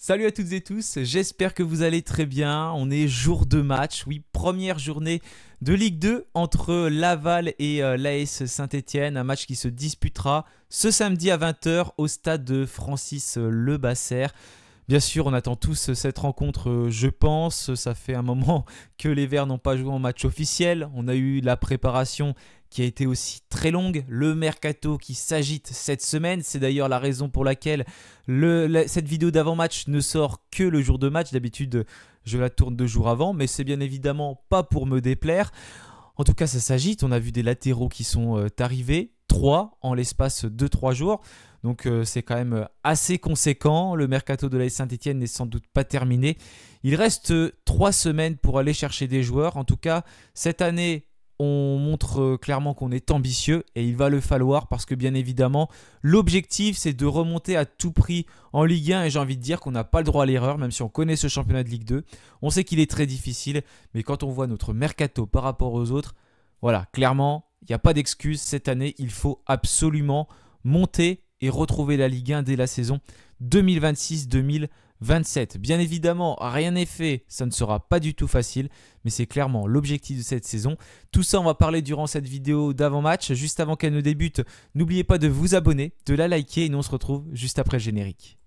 Salut à toutes et tous, j'espère que vous allez très bien. On est jour de match, oui, première journée de Ligue 2 entre Laval et l'AS Saint-Étienne. Un match qui se disputera ce samedi à 20h au stade de Francis Lebasser. Bien sûr, on attend tous cette rencontre, je pense. Ça fait un moment que les Verts n'ont pas joué en match officiel. On a eu la préparation qui a été aussi très longue. Le mercato qui s'agite cette semaine. C'est d'ailleurs la raison pour laquelle cette vidéo d'avant-match ne sort que le jour de match. D'habitude, je la tourne 2 jours avant, mais c'est bien évidemment pas pour me déplaire. En tout cas, ça s'agite. On a vu des latéraux qui sont arrivés. 3 en l'espace de 3 jours. Donc c'est quand même assez conséquent. Le mercato de l'AS Saint-Étienne n'est sans doute pas terminé. Il reste 3 semaines pour aller chercher des joueurs. En tout cas, cette année, on montre clairement qu'on est ambitieux et il va le falloir parce que bien évidemment, l'objectif c'est de remonter à tout prix en Ligue 1 et j'ai envie de dire qu'on n'a pas le droit à l'erreur même si on connaît ce championnat de Ligue 2. On sait qu'il est très difficile, mais quand on voit notre mercato par rapport aux autres, voilà, clairement, il n'y a pas d'excuse. Cette année, il faut absolument monter et retrouver la Ligue 1 dès la saison 2026-2027. Bien évidemment, rien n'est fait, ça ne sera pas du tout facile, mais c'est clairement l'objectif de cette saison. Tout ça, on va parler durant cette vidéo d'avant-match. Juste avant qu'elle ne débute, n'oubliez pas de vous abonner, de la liker et nous on se retrouve juste après le générique.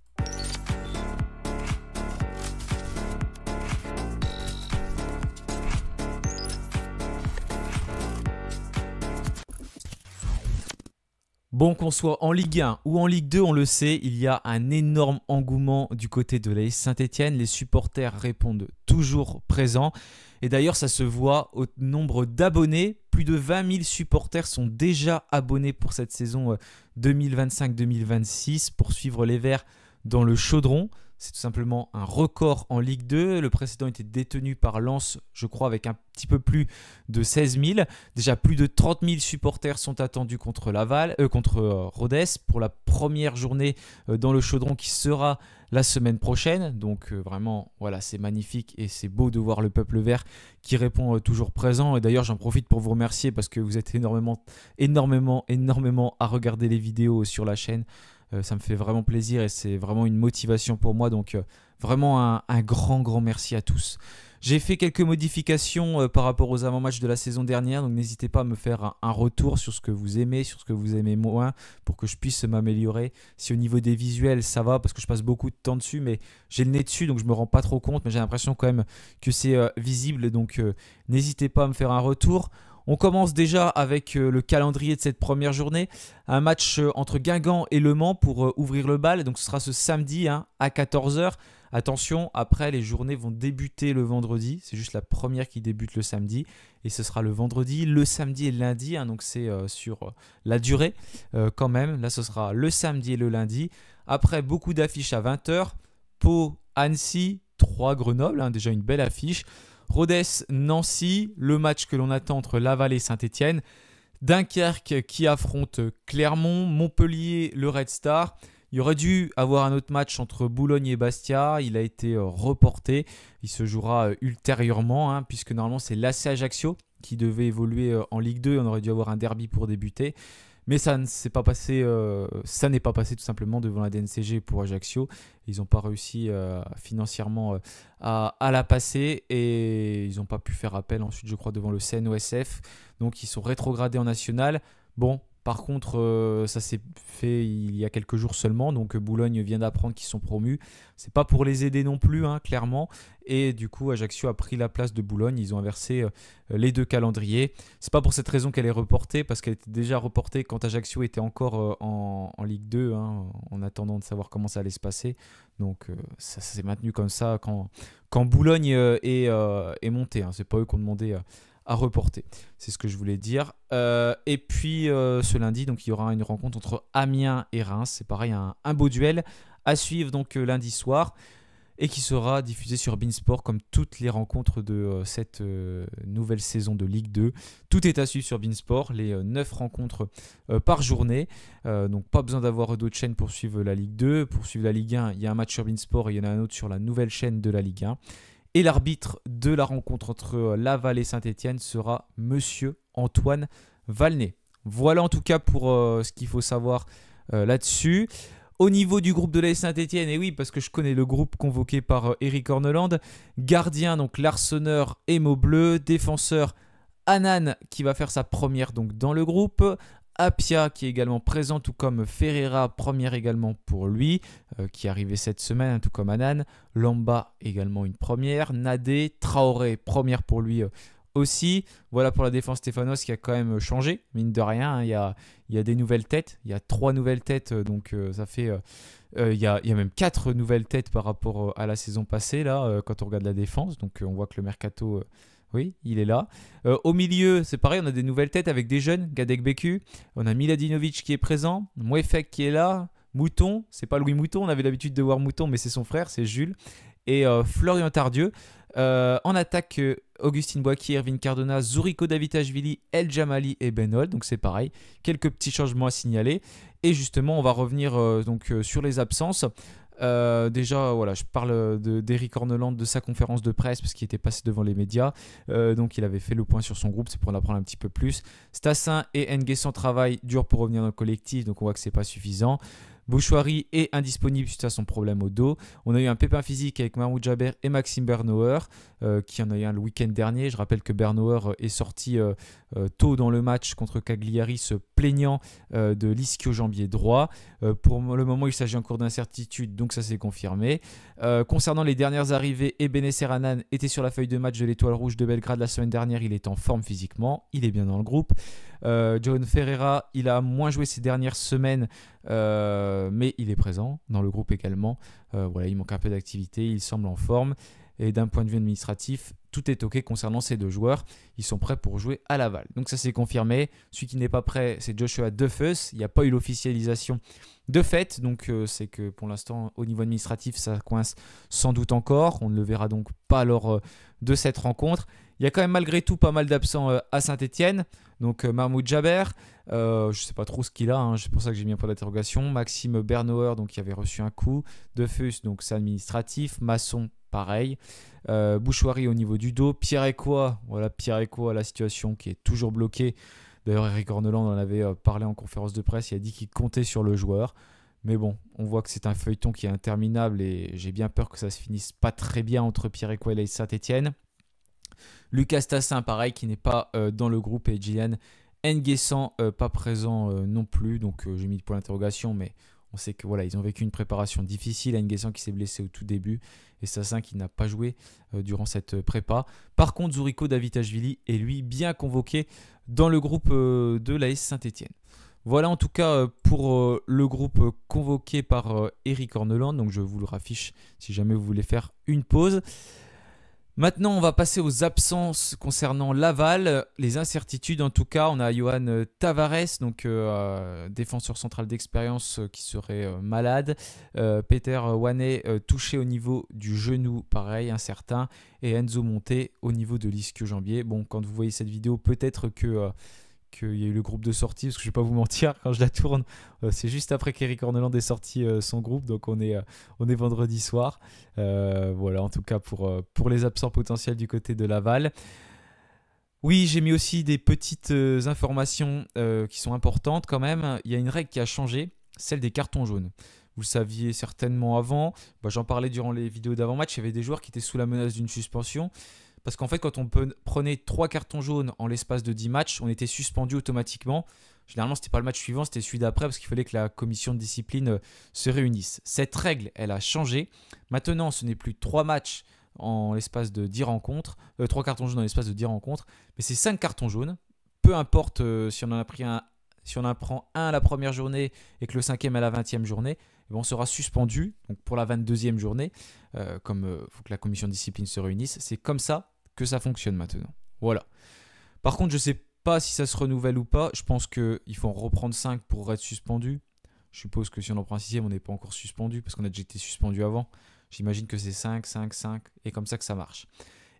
Bon, qu'on soit en Ligue 1 ou en Ligue 2, on le sait, il y a un énorme engouement du côté de l'AS Saint-Étienne. Les supporters répondent toujours présents. Et d'ailleurs, ça se voit au nombre d'abonnés. Plus de 20 000 supporters sont déjà abonnés pour cette saison 2025-2026 pour suivre les Verts dans le chaudron. C'est tout simplement un record en Ligue 2. Le précédent était détenu par Lens, je crois, avec un petit peu plus de 16 000. Déjà, plus de 30 000 supporters sont attendus contre Rodez pour la première journée dans le chaudron qui sera la semaine prochaine. Donc vraiment, voilà, c'est magnifique et c'est beau de voir le peuple vert qui répond toujours présent. Et d'ailleurs, j'en profite pour vous remercier parce que vous êtes énormément à regarder les vidéos sur la chaîne. Ça me fait vraiment plaisir et c'est vraiment une motivation pour moi. Donc vraiment un grand merci à tous. J'ai fait quelques modifications par rapport aux avant-matchs de la saison dernière. Donc n'hésitez pas à me faire un retour sur ce que vous aimez, sur ce que vous aimez moins pour que je puisse m'améliorer. Si au niveau des visuels ça va parce que je passe beaucoup de temps dessus mais j'ai le nez dessus donc je me rends pas trop compte. Mais j'ai l'impression quand même que c'est visible. Donc n'hésitez pas à me faire un retour. On commence déjà avec le calendrier de cette première journée. Un match entre Guingamp et Le Mans pour ouvrir le bal. Donc ce sera ce samedi à 14h. Attention, après les journées vont débuter le vendredi. C'est juste la première qui débute le samedi. Et ce sera le vendredi, le samedi et le lundi. Donc c'est sur la durée quand même. Là ce sera le samedi et le lundi. Après beaucoup d'affiches à 20h. Pau, Annecy, 3 Grenoble. Déjà une belle affiche. Rodez, Nancy, le match que l'on attend entre Laval et Saint-Étienne. Dunkerque qui affronte Clermont, Montpellier, le Red Star. Il y aurait dû avoir un autre match entre Boulogne et Bastia. Il a été reporté. Il se jouera ultérieurement puisque normalement c'est l'AC Ajaccio qui devait évoluer en Ligue 2. On aurait dû avoir un derby pour débuter. Mais ça ne s'est pas passé, ça n'est pas passé tout simplement devant la DNCG pour Ajaccio. Ils n'ont pas réussi financièrement à la passer et ils n'ont pas pu faire appel ensuite, je crois, devant le CNOSF. Donc ils sont rétrogradés en national. Bon, par contre, ça s'est fait il y a quelques jours seulement. Donc Boulogne vient d'apprendre qu'ils sont promus. C'est pas pour les aider non plus, clairement. Et du coup, Ajaccio a pris la place de Boulogne. Ils ont inversé les deux calendriers. C'est pas pour cette raison qu'elle est reportée, parce qu'elle était déjà reportée quand Ajaccio était encore en Ligue 2, en attendant de savoir comment ça allait se passer. Donc ça s'est maintenu comme ça quand Boulogne est monté. C'est pas eux qui ont demandé à reporter. C'est ce que je voulais dire. Et puis ce lundi, donc, il y aura une rencontre entre Amiens et Reims. C'est pareil, un beau duel à suivre donc lundi soir et qui sera diffusé sur Beansport comme toutes les rencontres de cette nouvelle saison de Ligue 2. Tout est à suivre sur Beansport, les 9 rencontres par journée. Donc pas besoin d'avoir d'autres chaînes pour suivre la Ligue 2. Pour suivre la Ligue 1, il y a un match sur Beansport et il y en a un autre sur la nouvelle chaîne de la Ligue 1. Et l'arbitre de la rencontre entre Laval et Saint-Étienne sera Monsieur Antoine Valnet. Voilà en tout cas pour ce qu'il faut savoir là-dessus. Au niveau du groupe de l'AS Saint-Etienne, et oui, parce que je connais le groupe convoqué par Eric Horneland, gardien, donc Larsonneur et Maubleu, défenseur Anan qui va faire sa première donc dans le groupe, Apia qui est également présent, tout comme Ferreira, première également pour lui, qui est arrivé cette semaine, tout comme Anan, Lamba également une première, Nadé, Traoré, première pour lui aussi. Voilà pour la défense stéphanoise qui a quand même changé, mine de rien, hein, il y a des nouvelles têtes, il y a 3 nouvelles têtes, donc ça fait... il y a même 4 nouvelles têtes par rapport à la saison passée, là, quand on regarde la défense. Donc on voit que le mercato, oui, il est là. Au milieu, c'est pareil, on a des nouvelles têtes avec des jeunes, Gadek Beku. On a Miladinovic qui est présent, Mouefek qui est là, Mouton, c'est pas Louis Mouton, on avait l'habitude de voir Mouton, mais c'est son frère, c'est Jules. Et Florian Tardieu. En attaque, Augustine Boaki, Erwin Cardona, Zuriko Davitashvili, El Jamali et Benol. Donc c'est pareil, quelques petits changements à signaler. Et justement, on va revenir sur les absences. Déjà, voilà, je parle d'Eric Horneland, de sa conférence de presse, parce qu'il était passé devant les médias. Donc il avait fait le point sur son groupe, c'est pour en apprendre un petit peu plus. Stassin et Nguessan travaillent dur pour revenir dans le collectif, donc on voit que c'est pas suffisant. Bouchouari est indisponible suite à son problème au dos. On a eu un pépin physique avec Mahmoud Jaber et Maxime Bernauer, qui en a eu un le week-end dernier. Je rappelle que Bernauer est sorti tôt dans le match contre Cagliari, se plaignant de l'ischio-jambier droit. Pour le moment, il s'agit encore d'incertitude, donc ça s'est confirmé. Concernant les dernières arrivées, Ebenezer Hanan était sur la feuille de match de l'Étoile Rouge de Belgrade la semaine dernière. Il est en forme physiquement, il est bien dans le groupe. John Ferreira, il a moins joué ces dernières semaines, mais il est présent dans le groupe également. Voilà, il manque un peu d'activité, il semble en forme. Et d'un point de vue administratif, tout est OK concernant ces 2 joueurs. Ils sont prêts pour jouer à Laval. Donc ça c'est confirmé. Celui qui n'est pas prêt, c'est Joshua Defeus. Il n'y a pas eu l'officialisation de fait. Donc c'est que pour l'instant, au niveau administratif, ça coince sans doute encore. On ne le verra donc pas lors de cette rencontre. Il y a quand même malgré tout pas mal d'absents à Saint-Etienne. Donc Mahmoud Jaber, je ne sais pas trop ce qu'il a, hein, c'est pour ça que j'ai mis un point d'interrogation. Maxime Bernauer, donc qui avait reçu un coup. Defeus, donc c'est administratif. Masson, pareil. Bouchouari au niveau du dos. Pierre Ecoua, voilà Pierre Ecoua, la situation qui est toujours bloquée. D'ailleurs, Eric Horneland en avait parlé en conférence de presse. Il a dit qu'il comptait sur le joueur. Mais bon, on voit que c'est un feuilleton qui est interminable et j'ai bien peur que ça se finisse pas très bien entre Pierre Ecoua et Saint-Etienne. Lucas Tassin, pareil, qui n'est pas dans le groupe, et Gillian Nguessan, pas présent non plus. Donc j'ai mis le point d'interrogation, mais on sait que voilà, ils ont vécu une préparation difficile. Nguessan qui s'est blessé au tout début et Tassin qui n'a pas joué durant cette prépa. Par contre, Zuriko Davitashvili est lui bien convoqué dans le groupe de l'AS Saint-Etienne. Voilà en tout cas pour le groupe convoqué par Eric Horneland. Donc je vous le raffiche si jamais vous voulez faire une pause. Maintenant, on va passer aux absences concernant Laval, les incertitudes en tout cas. On a Johan Tavares, donc défenseur central d'expérience qui serait malade. Peter Wanet touché au niveau du genou, pareil, incertain. Et Enzo Monté au niveau de l'ischio-jambier. Bon, quand vous voyez cette vidéo, peut-être que... qu'il y a eu le groupe de sortie, parce que je ne vais pas vous mentir, quand je la tourne, c'est juste après qu'Eric Horneland ait sorti son groupe, donc on est vendredi soir. Voilà, en tout cas pour les absents potentiels du côté de Laval. Oui, j'ai mis aussi des petites informations qui sont importantes quand même. Il y a une règle qui a changé, celle des cartons jaunes. Vous le saviez certainement avant, j'en parlais durant les vidéos d'avant-match, il y avait des joueurs qui étaient sous la menace d'une suspension. Parce qu'en fait, quand on prenait 3 cartons jaunes en l'espace de 10 matchs, on était suspendu automatiquement. Généralement, ce n'était pas le match suivant, c'était celui d'après parce qu'il fallait que la commission de discipline se réunisse. Cette règle, elle a changé. Maintenant, ce n'est plus 3 matchs en l'espace de 10 rencontres, 3 cartons jaunes en l'espace de 10 rencontres, mais c'est 5 cartons jaunes. Peu importe si on en a pris si on en prend un à la première journée et que le 5e à la 20e journée, on sera suspendu donc pour la 22e journée, comme il faut que la commission de discipline se réunisse. C'est comme ça que ça fonctionne maintenant. Voilà. Par contre, je ne sais pas si ça se renouvelle ou pas. Je pense qu'il faut en reprendre 5 pour être suspendu. Je suppose que si on en prend un 6e, on n'est pas encore suspendu parce qu'on a déjà été suspendu avant. J'imagine que c'est 5, 5, 5 et comme ça que ça marche.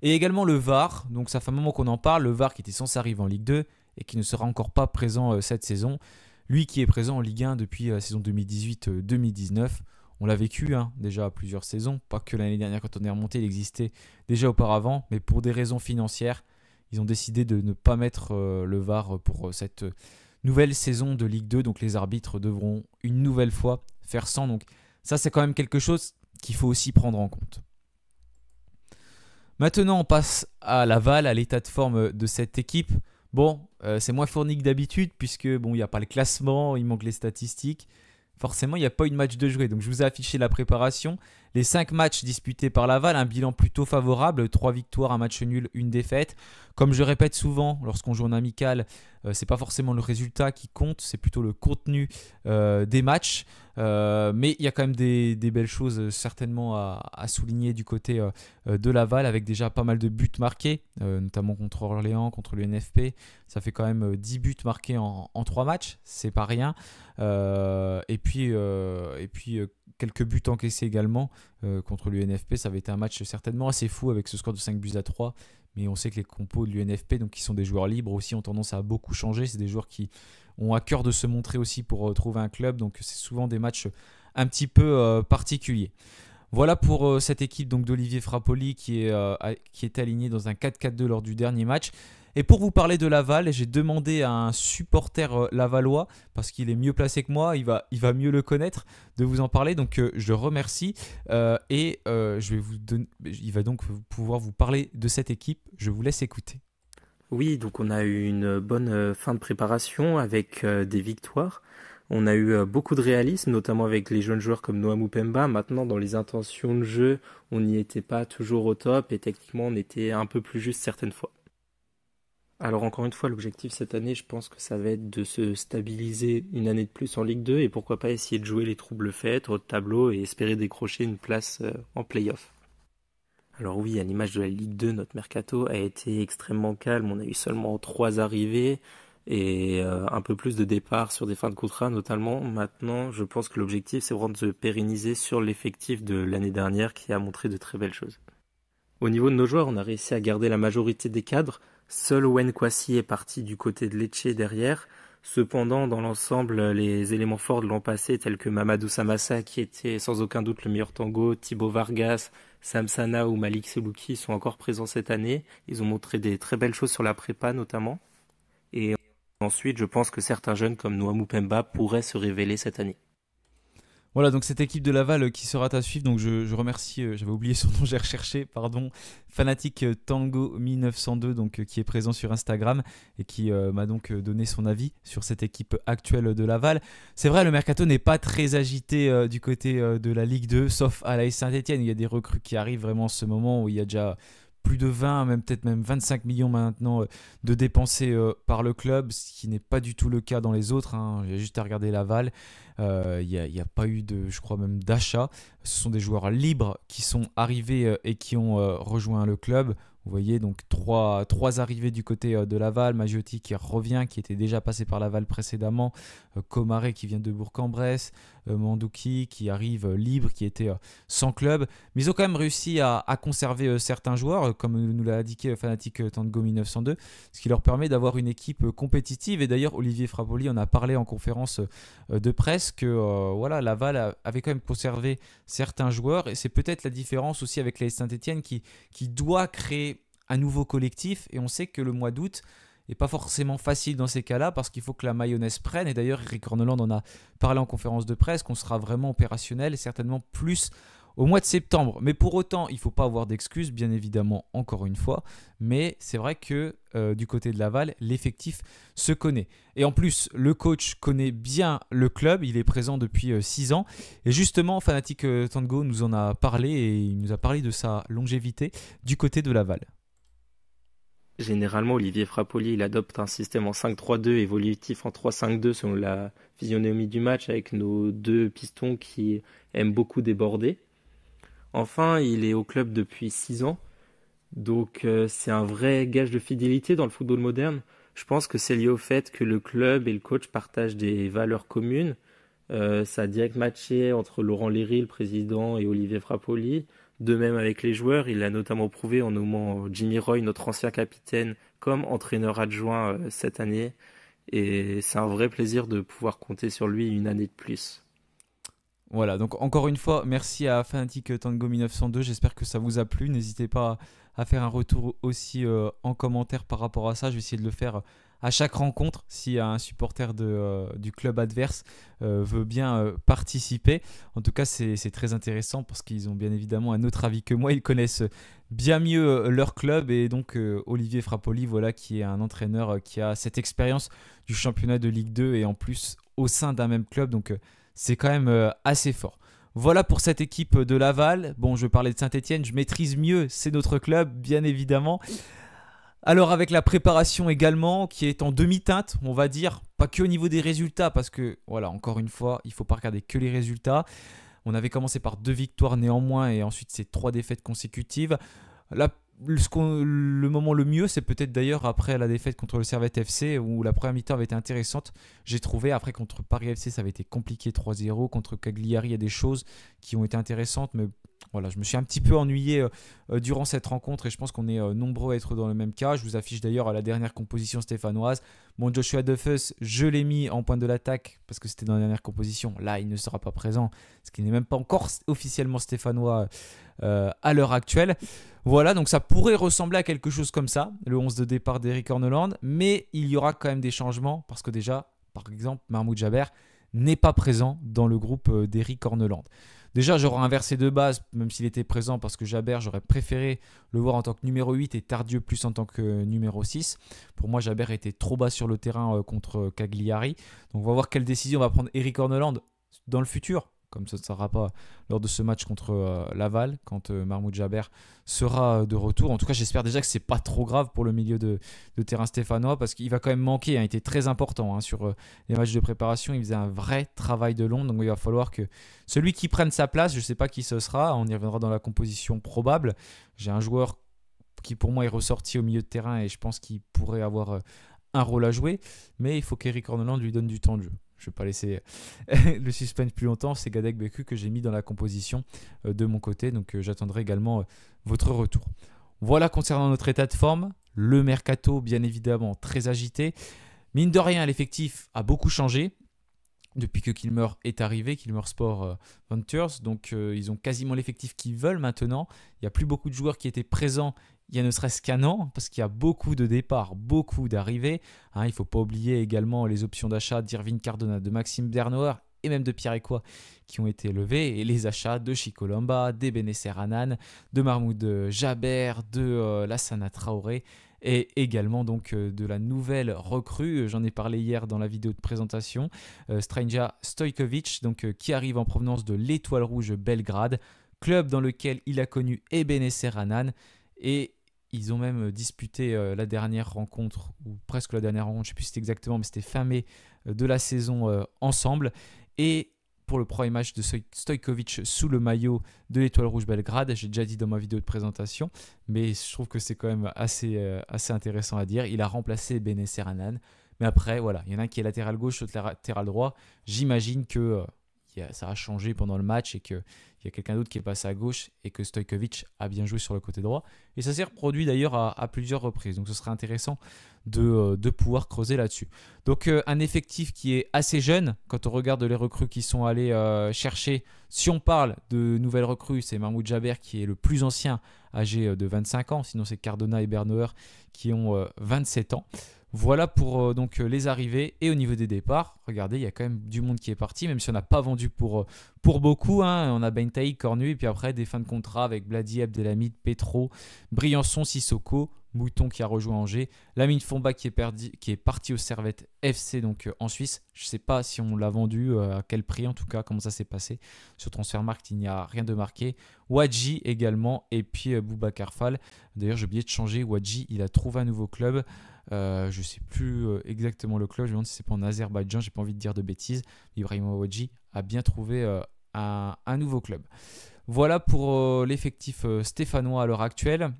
Et également le VAR. Donc ça fait un moment qu'on en parle. Le VAR qui était censé arriver en Ligue 2 et qui ne sera encore pas présent cette saison. Lui qui est présent en Ligue 1 depuis la saison 2018-2019. On l'a vécu déjà à plusieurs saisons, pas que l'année dernière quand on est remonté, il existait déjà auparavant, mais pour des raisons financières, ils ont décidé de ne pas mettre le VAR pour cette nouvelle saison de Ligue 2, donc les arbitres devront une nouvelle fois faire sans. Donc ça, c'est quand même quelque chose qu'il faut aussi prendre en compte. Maintenant, on passe à Laval, à l'état de forme de cette équipe. Bon, c'est moins fourni que d'habitude puisque bon, il n'y a pas le classement, il manque les statistiques. Forcément, il n'y a pas eu de match de jouer. Donc, je vous ai affiché la préparation. Les 5 matchs disputés par Laval, un bilan plutôt favorable. 3 victoires, un match nul, une défaite. Comme je répète souvent, lorsqu'on joue en amical, c'est pas forcément le résultat qui compte, c'est plutôt le contenu des matchs. Mais il y a quand même des belles choses certainement à souligner du côté de Laval, avec déjà pas mal de buts marqués, notamment contre Orléans, contre l'UNFP. Ça fait quand même 10 buts marqués en 3 matchs, c'est pas rien. Et puis quelques buts encaissés également contre l'UNFP. Ça avait été un match certainement assez fou avec ce score de 5-3. Mais on sait que les compos de l'UNFP, donc qui sont des joueurs libres aussi, ont tendance à beaucoup changer. C'est des joueurs qui ont à cœur de se montrer aussi pour trouver un club. Donc c'est souvent des matchs un petit peu particuliers. Voilà pour cette équipe donc d'Olivier Frappoli qui est alignée dans un 4-4-2 lors du dernier match. Et pour vous parler de Laval, j'ai demandé à un supporter lavallois, parce qu'il est mieux placé que moi, il va mieux le connaître, de vous en parler. Donc je le remercie il va donc pouvoir vous parler de cette équipe. Je vous laisse écouter. Oui, donc on a eu une bonne fin de préparation avec des victoires. On a eu beaucoup de réalisme, notamment avec les jeunes joueurs comme Noah Mupemba. Maintenant, dans les intentions de jeu, on n'y était pas toujours au top et techniquement, on était un peu plus juste certaines fois. Alors encore une fois, l'objectif cette année, je pense que ça va être de se stabiliser une année de plus en Ligue 2 et pourquoi pas essayer de jouer les troubles faits, haut de tableau et espérer décrocher une place en play-off. Alors oui, à l'image de la Ligue 2, notre mercato a été extrêmement calme. On a eu seulement 3 arrivées et un peu plus de départs sur des fins de contrat notamment. Maintenant, je pense que l'objectif, c'est vraiment de se pérenniser sur l'effectif de l'année dernière qui a montré de très belles choses. Au niveau de nos joueurs, on a réussi à garder la majorité des cadres. Seul Owen Kwasi est parti du côté de Lecce derrière. Cependant, dans l'ensemble, les éléments forts de l'an passé, tels que Mamadou Samassa, qui était sans aucun doute le meilleur tango, Thibaut Vargas, Sam Sana ou Malik Selouki, sont encore présents cette année. Ils ont montré des très belles choses sur la prépa notamment. Et ensuite, je pense que certains jeunes comme Noah Mupemba pourraient se révéler cette année. Voilà, donc cette équipe de Laval qui sera à suivre. Donc je remercie, j'avais oublié son nom, j'ai recherché, pardon, Fanatic Tango 1902, donc qui est présent sur Instagram et qui m'a donc donné son avis sur cette équipe actuelle de Laval. C'est vrai, le mercato n'est pas très agité du côté de la Ligue 2, sauf à l'AS Saint-Etienne. Il y a des recrues qui arrivent vraiment en ce moment où il y a déjà plus de 20, peut-être même 25 millions maintenant de dépensés par le club, ce qui n'est pas du tout le cas dans les autres. Il y a juste à regarder Laval. Il n'y a pas eu je crois même d'achat. Ce sont des joueurs libres qui sont arrivés et qui ont rejoint le club. Vous voyez donc trois arrivées du côté de Laval, Maggiotti qui revient, qui était déjà passé par Laval précédemment, Komaré qui vient de Bourg-en-Bresse, Mandouki qui arrive libre, qui était sans club. Mais ils ont quand même réussi à conserver certains joueurs, comme nous l'a indiqué Fanatic Tango 1902, ce qui leur permet d'avoir une équipe compétitive. Et d'ailleurs, Olivier Frappoli en a parlé en conférence de presse que Laval avait quand même conservé certains joueurs. Et c'est peut-être la différence aussi avec l'AS Saint-Etienne qui doit créer un nouveau collectif, et on sait que le mois d'août n'est pas forcément facile dans ces cas-là parce qu'il faut que la mayonnaise prenne. Et d'ailleurs, Eric Corneland en a parlé en conférence de presse qu'on sera vraiment opérationnel et certainement plus au mois de septembre. Mais pour autant, il ne faut pas avoir d'excuses, bien évidemment, encore une fois. Mais c'est vrai que du côté de Laval, l'effectif se connaît. Et en plus, le coach connaît bien le club. Il est présent depuis 6 ans. Et justement, Fanatic Tango nous en a parlé et il nous a parlé de sa longévité du côté de Laval. Généralement, Olivier Frappoli, il adopte un système en 5-3-2 évolutif en 3-5-2 selon la physionomie du match avec nos 2 pistons qui aiment beaucoup déborder. Enfin, il est au club depuis 6 ans, donc c'est un vrai gage de fidélité dans le football moderne. Je pense que c'est lié au fait que le club et le coach partagent des valeurs communes. Ça a direct matché entre Laurent Léry, le président, et Olivier Frappoli. De même avec les joueurs, il l'a notamment prouvé en nommant Jimmy Roy, notre ancien capitaine, comme entraîneur adjoint cette année. Et c'est un vrai plaisir de pouvoir compter sur lui une année de plus. Voilà, donc encore une fois, merci à Fanatic Tango 1902. J'espère que ça vous a plu. N'hésitez pas à faire un retour aussi en commentaire par rapport à ça. Je vais essayer de le faire à chaque rencontre si un supporter du club adverse veut bien participer. En tout cas, c'est très intéressant parce qu'ils ont bien évidemment un autre avis que moi. Ils connaissent bien mieux leur club et donc Olivier Frappoli, voilà, qui est un entraîneur qui a cette expérience du championnat de Ligue 2 et en plus au sein d'un même club. Donc c'est quand même assez fort. Voilà pour cette équipe de Laval. Bon, je parlais de Saint-Etienne, je maîtrise mieux, c'est notre club, bien évidemment. Alors avec la préparation également, qui est en demi-teinte, on va dire, pas que au niveau des résultats, parce que, voilà, encore une fois, il ne faut pas regarder que les résultats. On avait commencé par 2 victoires néanmoins, et ensuite c'est 3 défaites consécutives. Là, le moment le mieux, c'est peut-être d'ailleurs après la défaite contre le Servette FC, où la première mi-temps avait été intéressante. J'ai trouvé, après contre Paris FC, ça avait été compliqué 3-0. Contre Cagliari, il y a des choses qui ont été intéressantes, mais voilà, je me suis un petit peu ennuyé durant cette rencontre et je pense qu'on est nombreux à être dans le même cas. Je vous affiche d'ailleurs la dernière composition stéphanoise. Bon, Joshua Duffus, je l'ai mis en pointe de l'attaque parce que c'était dans la dernière composition. Là, il ne sera pas présent, ce qui n'est même pas encore officiellement stéphanois à l'heure actuelle. Voilà, donc ça pourrait ressembler à quelque chose comme ça, le 11 de départ d'Eric Horneland, mais il y aura quand même des changements parce que déjà, par exemple, Mahmoud Jaber n'est pas présent dans le groupe d'Eric Horneland. Déjà, j'aurais inversé de base, même s'il était présent, parce que Jaber, j'aurais préféré le voir en tant que numéro 8 et Tardieu plus en tant que numéro 6. Pour moi, Jaber était trop bas sur le terrain contre Cagliari. Donc, on va voir quelle décision va prendre Eric Horneland dans le futur, comme ça ne sera pas lors de ce match contre Laval, quand Mahmoud Jaber sera de retour. En tout cas, j'espère déjà que ce n'est pas trop grave pour le milieu de terrain stéphanois, parce qu'il va quand même manquer. Il était très important sur les matchs de préparation. Il faisait un vrai travail de long, donc il va falloir que celui qui prenne sa place, je ne sais pas qui ce sera, on y reviendra dans la composition probable. J'ai un joueur qui pour moi est ressorti au milieu de terrain et je pense qu'il pourrait avoir un rôle à jouer, mais il faut qu'Eric Horneland lui donne du temps de jeu. Je ne vais pas laisser le suspense plus longtemps. C'est Gadek Beku que j'ai mis dans la composition de mon côté. Donc j'attendrai également votre retour. Voilà concernant notre état de forme. Le mercato, bien évidemment, très agité. Mine de rien, l'effectif a beaucoup changé depuis que Kilmer est arrivé, Kilmer Sport Ventures. Donc ils ont quasiment l'effectif qu'ils veulent maintenant. Il n'y a plus beaucoup de joueurs qui étaient présents il y a ne serait-ce qu'un an, parce qu'il y a beaucoup de départs, beaucoup d'arrivées. Il ne faut pas oublier également les options d'achat d'Irvine Cardona, de Maxime Bernauer et même de Pierre Ecoua qui ont été levés. Et les achats de Chico Lomba, d'Ebenezer Hanan, de Mahmoud Jaber, de Lassana Traoré et également donc de la nouvelle recrue. J'en ai parlé hier dans la vidéo de présentation. Stranja Stojkovic, donc, qui arrive en provenance de l'Étoile Rouge Belgrade, club dans lequel il a connu Ebenezer Hanan. Et ils ont même disputé la dernière rencontre, ou presque la dernière rencontre, je ne sais plus si c'était exactement, mais c'était fin mai de la saison ensemble. Et pour le premier match de Stojkovic sous le maillot de l'Étoile Rouge Belgrade, j'ai déjà dit dans ma vidéo de présentation, mais je trouve que c'est quand même assez intéressant à dire. Il a remplacé Ebenezer Hanan. Mais après, voilà, il y en a un qui est latéral gauche, l'autre latéral droit. J'imagine que ça a changé pendant le match et qu'il y a quelqu'un d'autre qui est passé à gauche et que Stojkovic a bien joué sur le côté droit. Et ça s'est reproduit d'ailleurs à plusieurs reprises. Donc ce serait intéressant de pouvoir creuser là-dessus. Donc un effectif qui est assez jeune. Quand on regarde les recrues qui sont allés chercher, si on parle de nouvelles recrues, c'est Mahmoud Jaber qui est le plus ancien, âgé de 25 ans. Sinon c'est Cardona et Bernauer qui ont 27 ans. Voilà pour donc les arrivées. Et au niveau des départs, regardez, il y a quand même du monde qui est parti, même si on n'a pas vendu pour beaucoup. On a Bentaï, Cornu, et puis après des fins de contrat avec Bladi, Abdelhamid, Petro, Briançon, Sissoko, Mouton qui a rejoint Angers, Lamine Fomba qui est parti au Servette FC donc en Suisse. Je ne sais pas si on l'a vendu, à quel prix en tout cas, comment ça s'est passé. Sur Transfermarkt, il n'y a rien de marqué. Wadji également, et puis Boubacar Fall. D'ailleurs, j'ai oublié de changer. Wadji, il a trouvé un nouveau club. Je ne sais plus exactement le club, je me demande si c'est pas en Azerbaïdjan, j'ai pas envie de dire de bêtises. Ibrahim Wadji a bien trouvé un nouveau club. Voilà pour l'effectif stéphanois à l'heure actuelle,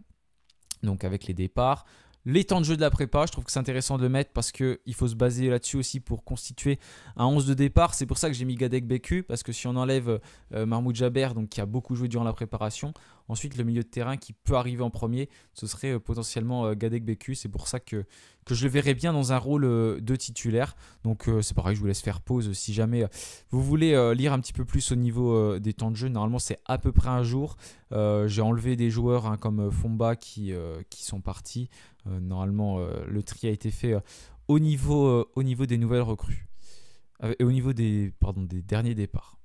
donc avec les départs. Les temps de jeu de la prépa, je trouve que c'est intéressant de le mettre parce qu'il faut se baser là-dessus aussi pour constituer un 11 de départ. C'est pour ça que j'ai mis Gadek Beku, parce que si on enlève Mahmoud Jaber, donc, qui a beaucoup joué durant la préparation, ensuite le milieu de terrain qui peut arriver en premier, ce serait potentiellement Gadek Beku. C'est pour ça que je le verrais bien dans un rôle de titulaire. Donc c'est pareil, je vous laisse faire pause si jamais vous voulez lire un petit peu plus au niveau des temps de jeu. Normalement c'est à peu près un jour. J'ai enlevé des joueurs comme Fomba qui sont partis. Normalement le tri a été fait au niveau des nouvelles recrues. Et au niveau des derniers départs.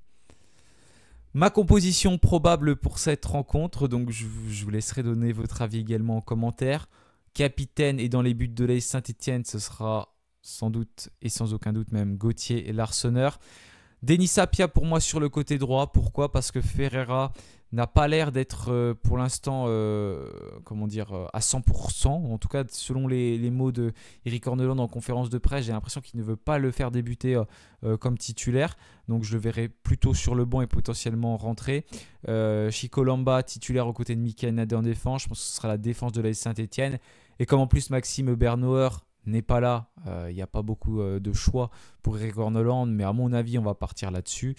Ma composition probable pour cette rencontre, donc je vous laisserai donner votre avis également en commentaire. Capitaine et dans les buts de l'AS Saint-Etienne, ce sera sans doute et sans aucun doute même Gauthier et Larsonneur. Denis Sapia pour moi sur le côté droit. Pourquoi ? Parce que Ferreira n'a pas l'air d'être pour l'instant à 100%. En tout cas, selon les mots de Eric Orneland en conférence de presse, j'ai l'impression qu'il ne veut pas le faire débuter comme titulaire. Donc je le verrai plutôt sur le banc et potentiellement rentrer. Chico Lamba titulaire aux côtés de Mickaël Nadé en défense. Je pense que ce sera la défense de l'AS Saint-Etienne. Et comme en plus Maxime Bernauer n'est pas là, il n'y a pas beaucoup de choix pour Eric Orneland, mais à mon avis on va partir là-dessus.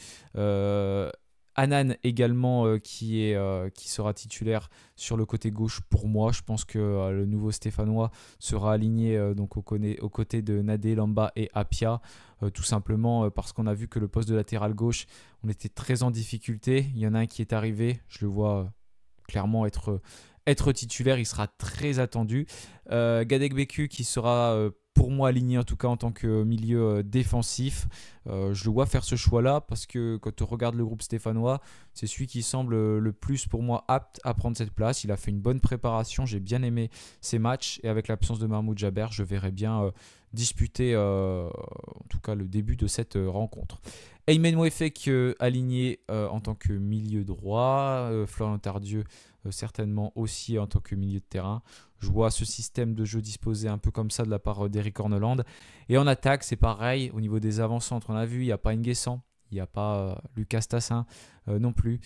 Hanan également qui sera titulaire sur le côté gauche pour moi. Je pense que le nouveau Stéphanois sera aligné donc aux côtés de Nadé, Lamba et Apia, tout simplement parce qu'on a vu que le poste de latéral gauche, on était très en difficulté. Il y en a un qui est arrivé, je le vois clairement être titulaire, il sera très attendu. Gadegbeku qui sera pour moi aligné en tout cas en tant que milieu défensif. Je le vois faire ce choix-là parce que quand on regarde le groupe stéphanois, c'est celui qui semble le plus pour moi apte à prendre cette place. Il a fait une bonne préparation, j'ai bien aimé ses matchs et avec l'absence de Mahmoud Jaber, je verrai bien disputer en tout cas le début de cette rencontre. Aymen Wefek aligné en tant que milieu droit, Florian Tardieu certainement aussi en tant que milieu de terrain. Je vois ce système de jeu disposé un peu comme ça de la part d'Eric Orneland. Et en attaque, c'est pareil. Au niveau des avant-centres, on a vu, il n'y a pas Nguessan, il n'y a pas Lucas Tassin non plus.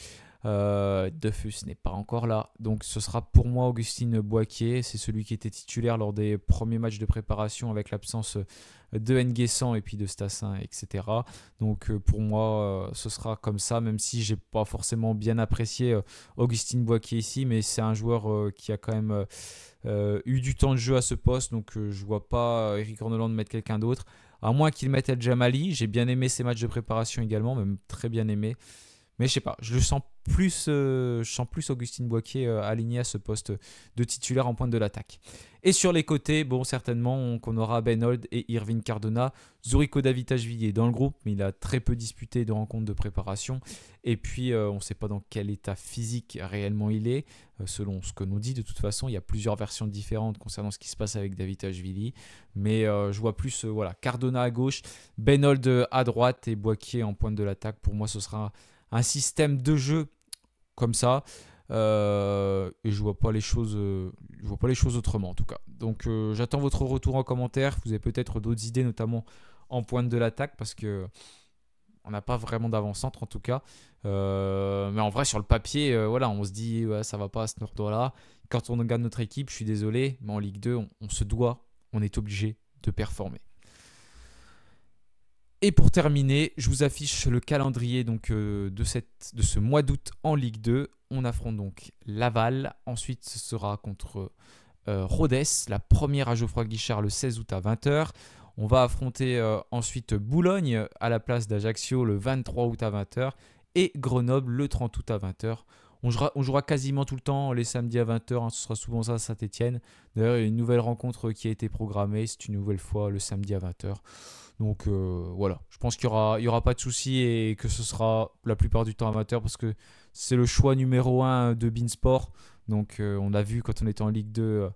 Defus n'est pas encore là. Donc ce sera pour moi Augustine Boaquier. C'est celui qui était titulaire lors des premiers matchs de préparation avec l'absence de Nguessan et puis de Stassin, etc. Donc pour moi, ce sera comme ça, même si j'ai pas forcément bien apprécié Augustine Boaquier ici, mais c'est un joueur qui a quand même eu du temps de jeu à ce poste, donc je vois pas Eric Orneland mettre quelqu'un d'autre, à moins qu'il mette El Jamali. J'ai bien aimé ses matchs de préparation également, même très bien aimé. Mais je sais pas, je sens plus Augustine Boaquier aligné à ce poste de titulaire en pointe de l'attaque. Et sur les côtés, bon, certainement qu'on aura Ben Holt et Irving Cardona. Zuriko Davitashvili est dans le groupe, mais il a très peu disputé de rencontres de préparation. Et puis, on ne sait pas dans quel état physique réellement il est, selon ce que nous dit. De toute façon, il y a plusieurs versions différentes concernant ce qui se passe avec Davitashvili. Mais je vois plus Cardona à gauche, Ben Holt à droite et Boaquier en pointe de l'attaque. Pour moi, ce sera un système de jeu comme ça, et je vois pas les choses autrement en tout cas. Donc j'attends votre retour en commentaire. Vous avez peut-être d'autres idées, notamment en pointe de l'attaque, parce que on n'a pas vraiment d'avant-centre en tout cas. Mais en vrai sur le papier, on se dit ça va pas à ce endroit-là. Quand on regarde notre équipe, je suis désolé, mais en Ligue 2, on est obligé de performer. Et pour terminer, je vous affiche le calendrier donc, de ce mois d'août en Ligue 2. On affronte donc Laval. Ensuite, ce sera contre Rodez, la première à Geoffroy Guichard le 16 août à 20h. On va affronter ensuite Boulogne à la place d'Ajaccio le 23 août à 20h. Et Grenoble le 30 août à 20h. On jouera quasiment tout le temps les samedis à 20h. Ce sera souvent ça à Saint-Etienne. D'ailleurs, il y a une nouvelle rencontre qui a été programmée. C'est une nouvelle fois le samedi à 20h. Donc voilà, je pense qu'il y aura pas de souci et que ce sera la plupart du temps amateur parce que c'est le choix numéro 1 de Beansport. Donc on a vu quand on était en Ligue 2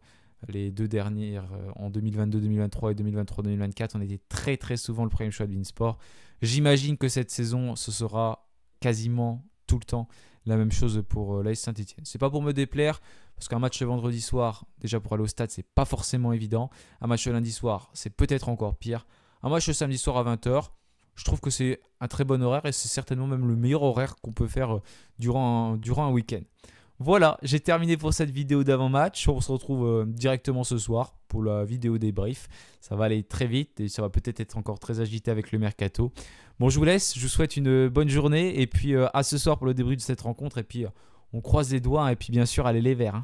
les deux dernières en 2022-2023 et 2023-2024, on était très très souvent le premier choix de Beansport. J'imagine que cette saison ce sera quasiment tout le temps la même chose pour l'AS Saint-Etienne. C'est pas pour me déplaire parce qu'un match le vendredi soir, déjà pour aller au stade, c'est pas forcément évident. Un match le lundi soir, c'est peut-être encore pire. Un match le samedi soir à 20h, je trouve que c'est un très bon horaire et c'est certainement même le meilleur horaire qu'on peut faire durant un week-end. Voilà, j'ai terminé pour cette vidéo d'avant-match. On se retrouve directement ce soir pour la vidéo débrief. Ça va aller très vite et ça va peut-être être encore très agité avec le mercato. Bon, je vous laisse, je vous souhaite une bonne journée et puis à ce soir pour le débrief de cette rencontre. Et puis on croise les doigts et puis bien sûr, allez les Verts.